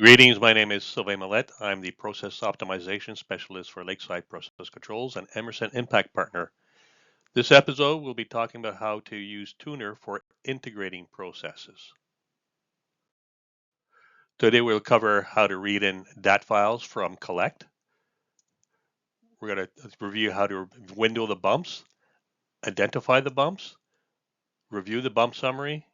Greetings, my name is 𝗧𝗜𝗦𝗜𝗓𝗏. I'm the Process Optimization Specialist for Lakeside Process Controls and Emerson Impact Partner. This episode, we'll be talking about how to use Tuner for integrating processes. Today, we'll cover how to read in DAT files from Collect. We're going to review how to window the bumps, identify the bumps, review the bump summary,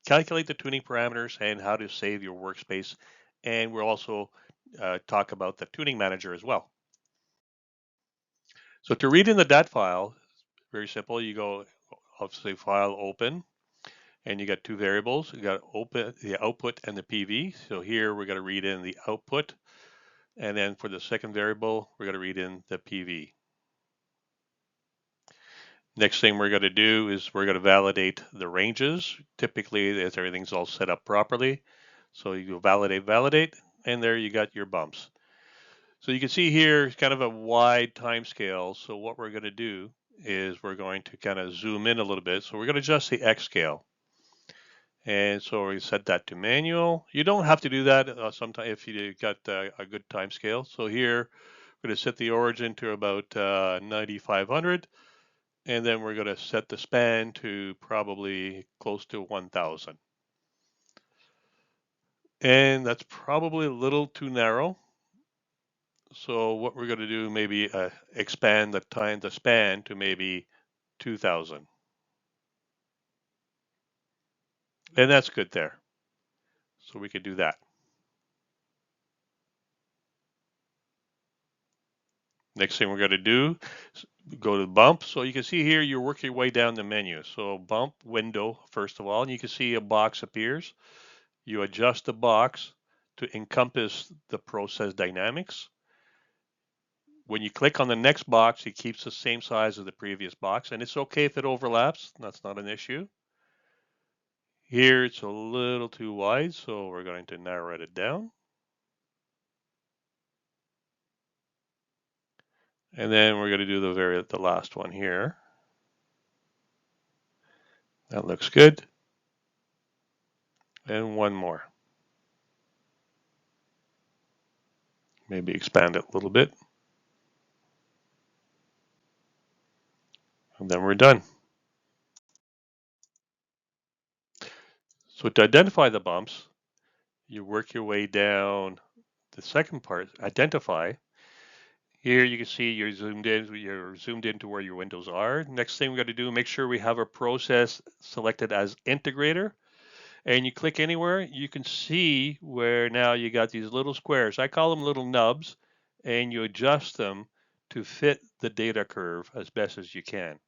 calculate the tuning parameters, and how to save your workspace. And we'll also talk about the tuning manager as well. So to read in the DAT file, very simple. You go, obviously, File, Open, and you got two variables. You got open the output and the PV. So here we're going to read in the output, and then for the second variable, we're going to read in the PV. Next thing we're going to do is we're going to validate the ranges. Typically, if everything's all set up properly, so you go validate, and there you got your bumps. So you can see here it's kind of a wide time scale. So what we're going to do is we're going to kind of zoom in a little bit. So we're going to adjust the X scale. And so we set that to manual. You don't have to do that sometimes if you got a good time scale. So here we're going to set the origin to about 9,500. And then we're going to set the span to probably close to 1,000. And that's probably a little too narrow. So what we're going to do, maybe expand the span to maybe 2,000. And that's good there. So we could do that. Next thing we're going to do, go to bump. So you can see here, you're working your way down the menu. So bump window, first of all, and you can see a box appears. You adjust the box to encompass the process dynamics. When you click on the next box, it keeps the same size as the previous box, and it's okay if it overlaps. That's not an issue. Here it's a little too wide, so we're going to narrow it down. And then we're going to do the last one here. That looks good. And one more. Maybe expand it a little bit. And then we're done. So to identify the bumps, you work your way down the second part, identify. Here you can see you're zoomed in to where your windows are. Next thing we got to do, make sure we have a process selected as integrator. And you click anywhere, you can see where now you got these little squares. I call them little nubs, and you adjust them to fit the data curve as best as you can.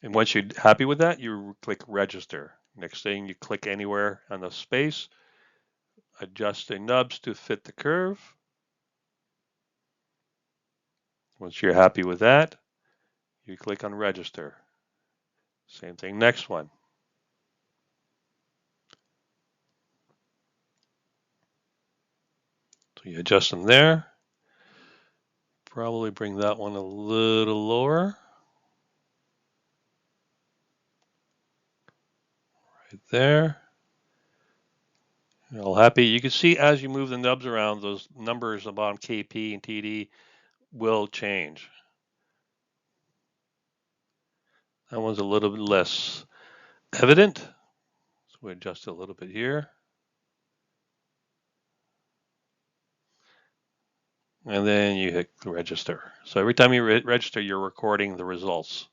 And once you're happy with that, you click register. Next thing, you click anywhere on the space, adjust the nubs to fit the curve. Once you're happy with that, you click on register. Same thing, next one. So you adjust them there. Probably bring that one a little lower. Right there. You're all happy. You can see as you move the nubs around, those numbers at the bottom, KP and TD, will change. That one's a little bit less evident. So we adjust it a little bit here. And then you hit register. So every time you register, you're recording the results.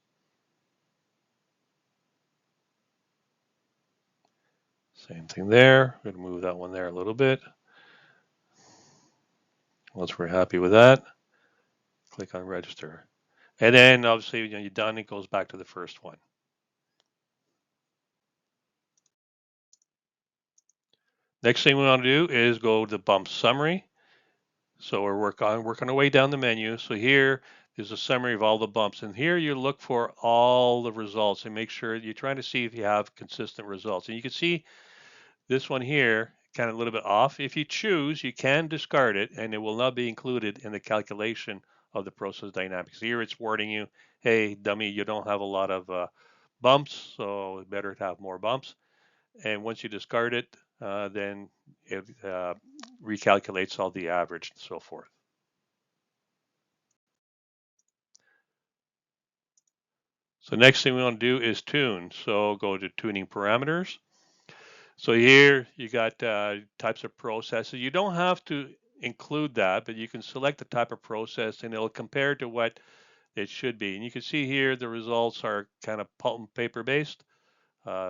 Same thing there. We're going to move that one there a little bit. Once we're happy with that, click on register. And then obviously when you're done, it goes back to the first one. Next thing we want to do is go to the bump summary. So we're working our way down the menu. So here is a summary of all the bumps. And here you look for all the results and make sure you're trying to see if you have consistent results. And you can see this one here, kind of a little bit off. If you choose, you can discard it and it will not be included in the calculation of the process dynamics. Here it's warning you, hey, dummy, you don't have a lot of bumps, so it's better to have more bumps. And once you discard it, then it recalculates all the average and so forth. So next thing we want to do is tune. So go to tuning parameters. So here you got types of processes. You don't have to include that, but you can select the type of process and it'll compare to what it should be. And you can see here the results are kind of pulp and paper based,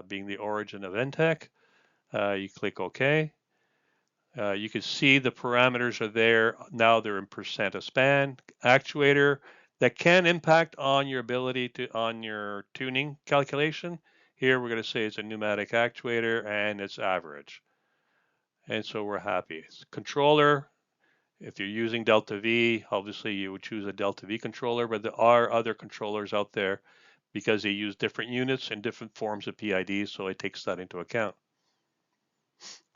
being the origin of NTEC. You click OK. You can see the parameters are there. Now they're in percent of span. Actuator that can impact on your ability to, on your tuning calculation. Here we're going to say it's a pneumatic actuator and it's average. And so we're happy. Controller, if you're using 𝗪𝗕𝗦, obviously you would choose a 𝗪𝗕𝗦 controller, but there are other controllers out there because they use different units and different forms of PID, so it takes that into account.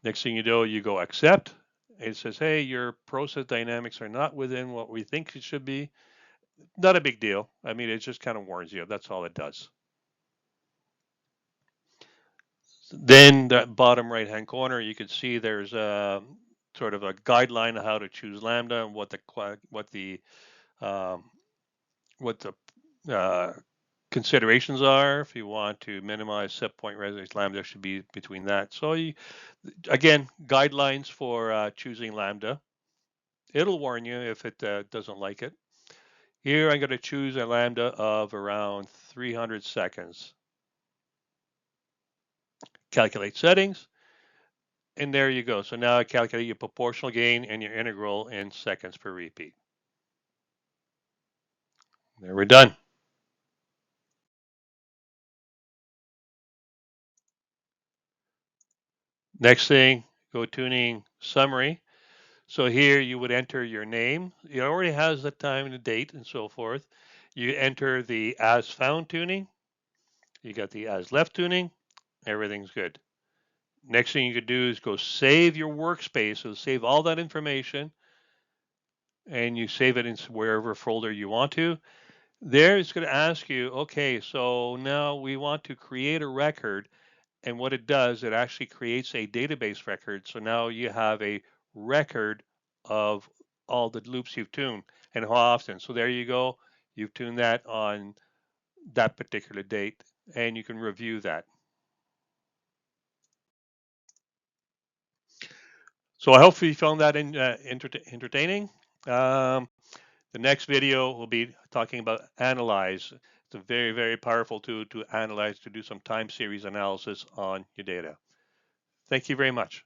Next thing you do, you go accept. It says, hey, your process dynamics are not within what we think it should be. Not a big deal. I mean, it just kind of warns you. That's all it does. Then that bottom right-hand corner, you can see there's a sort of a guideline of how to choose lambda and what the considerations are. If you want to minimize set point resonance, lambda should be between that. So you, again, guidelines for choosing lambda. It'll warn you if it doesn't like it. Here I'm going to choose a lambda of around 300 seconds. Calculate settings. And there you go. So now I calculate your proportional gain and your integral in seconds per repeat. There we're done. Next thing, go tuning summary. So here you would enter your name. It already has the time and the date and so forth. You enter the as found tuning. You got the as left tuning. Everything's good. Next thing you could do is go save your workspace. So save all that information and you save it in wherever folder you want to. There it's going to ask you, okay, so now we want to create a record. And what it does, it actually creates a database record. So now you have a record of all the loops you've tuned and how often. So there you go. You've tuned that on that particular date and you can review that. So I hope you found that entertaining. The next video will be talking about analyze. It's a very, very powerful tool to analyze, to do some time series analysis on your data. Thank you very much.